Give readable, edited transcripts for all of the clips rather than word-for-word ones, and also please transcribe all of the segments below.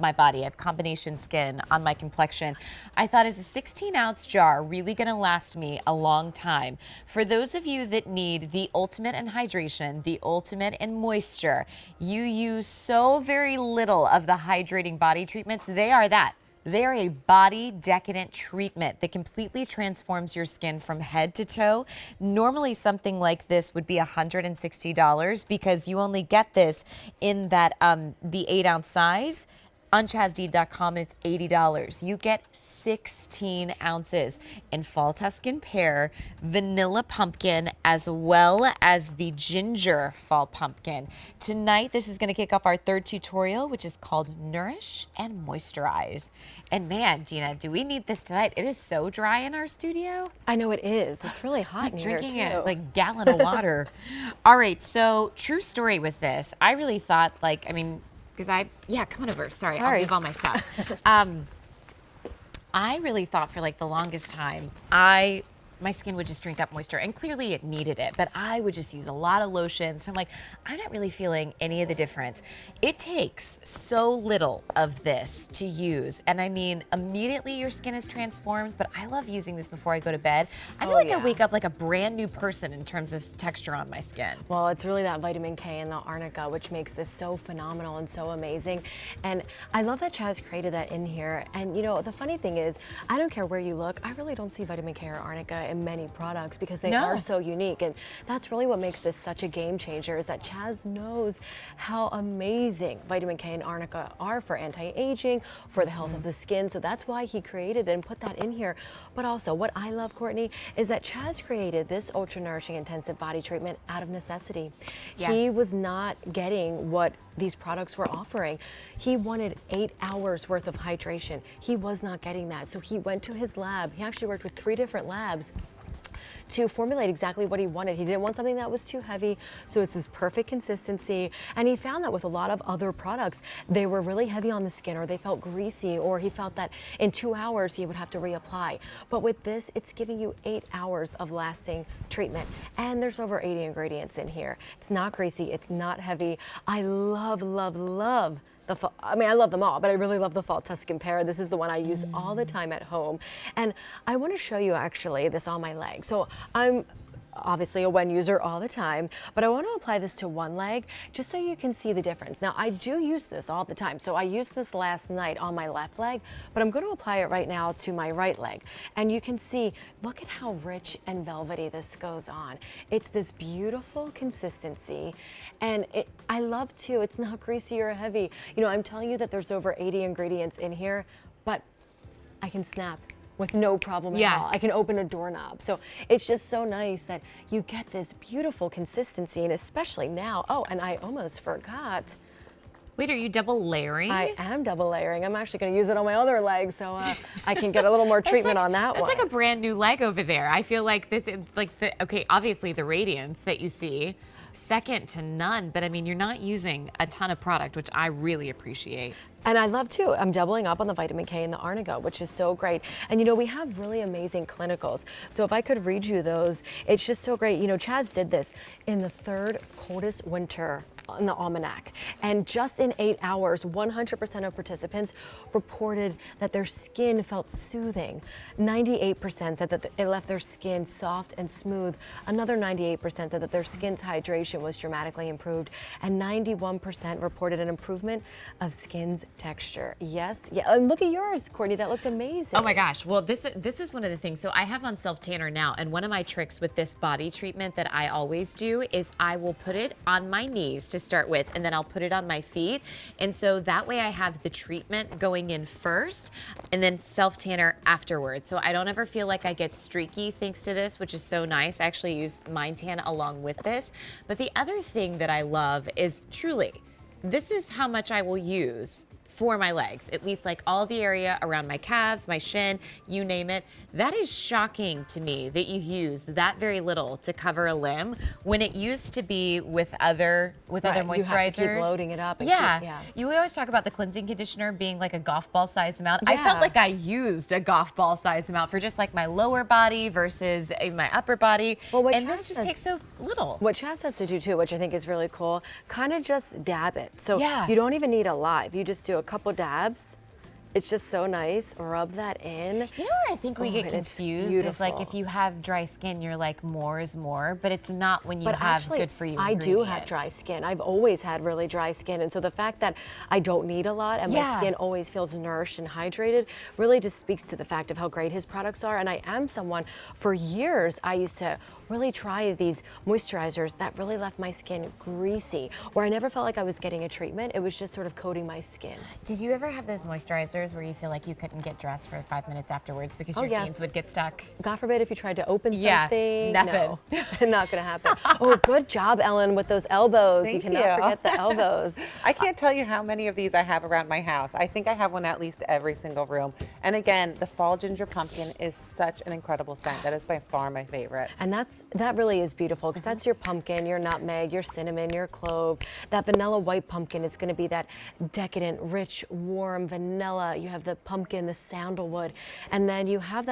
my body. I have combination skin on my complexion. I thought, is a 16-ounce jar really gonna last me a long time? For those of you that need the ultimate in hydration, the ultimate in moisture, you use so very little of the hydrating body treatments. They are that. They're a body decadent treatment that completely transforms your skin from head to toe. Normally something like this would be $160 because you only get this in that the 8-ounce size. On ChazD.com, it's $80. You get 16 ounces in fall Tuscan pear, vanilla pumpkin, as well as the ginger fall pumpkin. Tonight, this is gonna kick off our third tutorial, which is called Nourish and Moisturize. And man, Gina, do we need this tonight? It is so dry in our studio. I know it is. It's really hot in here, Drinking too. it like a gallon of water. All right, so true story with this. I really thought because come on over. Sorry, I'll move all my stuff. I really thought for like the longest time, my skin would just drink up moisture, and clearly it needed it, but I would just use a lot of lotions. And I'm like, I'm not really feeling any of the difference. It takes so little of this to use. And I mean, immediately your skin is transformed, but I love using this before I go to bed. I feel like I wake up like a brand new person in terms of texture on my skin. Well, it's really that vitamin K and the Arnica, which makes this so phenomenal and so amazing. And I love that Chaz created that in here. And you know, the funny thing is, I don't care where you look, I really don't see vitamin K or Arnica in many products because they are so unique. And that's really what makes this such a game changer, is that Chaz knows how amazing vitamin K and Arnica are for anti-aging, for the health of the skin. So that's why he created and put that in here. But also what I love, Courtney, is that Chaz created this ultra nourishing intensive body treatment out of necessity. He was not getting what these products were offering. He wanted 8 hours worth of hydration. He was not getting that. So he went to his lab. He actually worked with 3 different labs to formulate exactly what he wanted. He didn't want something that was too heavy, so it's this perfect consistency. And he found that with a lot of other products, they were really heavy on the skin, or they felt greasy, or he felt that in 2 hours he would have to reapply. But with this, it's giving you 8 hours of lasting treatment. And there's over 80 ingredients in here. It's not greasy, it's not heavy. I love, love, love I love them all, but I really love the fall Tuscan pear. This is the one I use all the time at home. And I want to show you actually this on my leg. So I'm obviously a WEN user all the time, but I want to apply this to one leg just so you can see the difference. Now, I do use this all the time. So I used this last night on my left leg, but I'm going to apply it right now to my right leg. And you can see, look at how rich and velvety this goes on. It's this beautiful consistency. And I love too, it's not greasy or heavy. You know, I'm telling you that there's over 80 ingredients in here, but I can snap with no problem at all. I can open a doorknob. So it's just so nice that you get this beautiful consistency, and especially now. Oh, and I almost forgot. Wait, are you double layering? I am double layering. I'm actually going to use it on my other leg, so I can get a little more treatment on that one. It's like a brand new leg over there. I feel like this is like obviously the radiance that you see, second to none, but I mean, you're not using a ton of product, which I really appreciate. And I love too, I'm doubling up on the vitamin K and the Arnica, which is so great. And you know, we have really amazing clinicals. So if I could read you those, it's just so great. You know, Chaz did this in the 3rd coldest winter in the almanac. And just in 8 hours, 100% of participants reported that their skin felt soothing. 98% said that it left their skin soft and smooth. Another 98% said that their skin's hydration was dramatically improved. And 91% reported an improvement of skin's texture. Yes, yeah, and look at yours, Courtney, that looked amazing. Oh my gosh, well this is one of the things. So I have on self tanner now, and one of my tricks with this body treatment that I always do is I will put it on my knees to start with, and then I'll put it on my feet. And so that way I have the treatment going in first and then self tanner afterwards. So I don't ever feel like I get streaky thanks to this, which is so nice. I actually use Mind Tan along with this. But the other thing that I love is truly, this is how much I will use for my legs, at least like all the area around my calves, my shin, you name it. That is shocking to me that you use that very little to cover a limb when it used to be with other moisturizers. You have to keep loading it up. And you always talk about the cleansing conditioner being like a golf ball size amount. I felt like I used a golf ball size amount for just like my lower body versus my upper body. Well, and this just takes so little. What Chaz has to do too, which I think is really cool, kind of just dab it. So you don't even need a lot. If you just do a a couple dabs. It's just so nice. Rub that in. You know where I think we get and it's confused is like beautiful. if you have dry skin, you're like more is more, but it's not when you But have actually, good for you I do have ingredients. dry skin. I've always had really dry skin. And so the fact that I don't need a lot and my Yeah. skin always feels nourished and hydrated really just speaks to the fact of how great his products are. And I am someone, for years, I used to really try these moisturizers that really left my skin greasy, where I never felt like I was getting a treatment. It was just sort of coating my skin. Did you ever have those moisturizers where you feel like you couldn't get dressed for 5 minutes afterwards because your yes. jeans would get stuck? God forbid if you tried to open Yeah, something. nothing. No, not gonna happen. Oh, good job, Ellen, with those elbows. You Thank cannot you. forget the elbows. I can't tell you how many of these I have around my house. I think I have one at least every single room. And again, the fall ginger pumpkin is such an incredible scent. That is by far my favorite. And that really is beautiful because that's your pumpkin, your nutmeg, your cinnamon, your clove. That vanilla white pumpkin is going to be that decadent, rich, warm vanilla. You have the pumpkin, the sandalwood, and then you have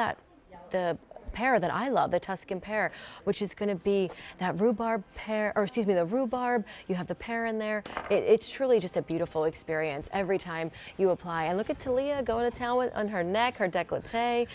the pear that I love, the Tuscan pear, which is going to be that rhubarb pear, or excuse me, the rhubarb. You have the pear in there. It's truly just a beautiful experience every time you apply. And look at Talia going to town on her neck, her décolleté.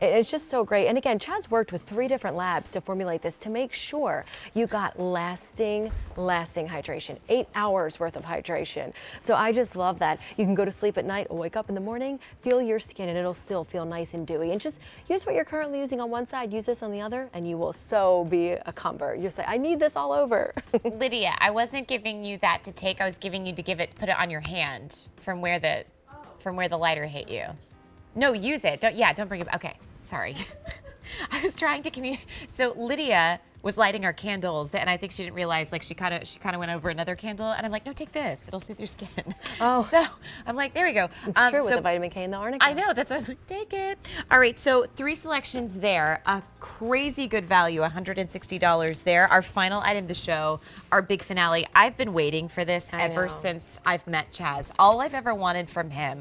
It's just so great. And again, Chaz worked with 3 different labs to formulate this to make sure you got lasting hydration, 8 hours worth of hydration. So I just love that. You can go to sleep at night, wake up in the morning, feel your skin, and it'll still feel nice and dewy. And just use what you're currently using on one side, use this on the other, and you will so be a convert. You'll say, I need this all over. Lydia, I wasn't giving you that to take. I was giving you to put it on your hand from where the lighter hit you. No, use it. Don't bring it. Okay, sorry. I was trying to communicate. So Lydia was lighting our candles, and I think she didn't realize, like she kind of went over another candle, and I'm like, no, take this. It'll soothe your skin. Oh. So I'm like, there we go. It's true with the vitamin K and the arnica. I know, that's why I was like, take it. All right, so 3 selections there. A crazy good value, $160 there. Our final item of the show, our big finale. I've been waiting for this ever know. since I've met Chaz. All I've ever wanted from him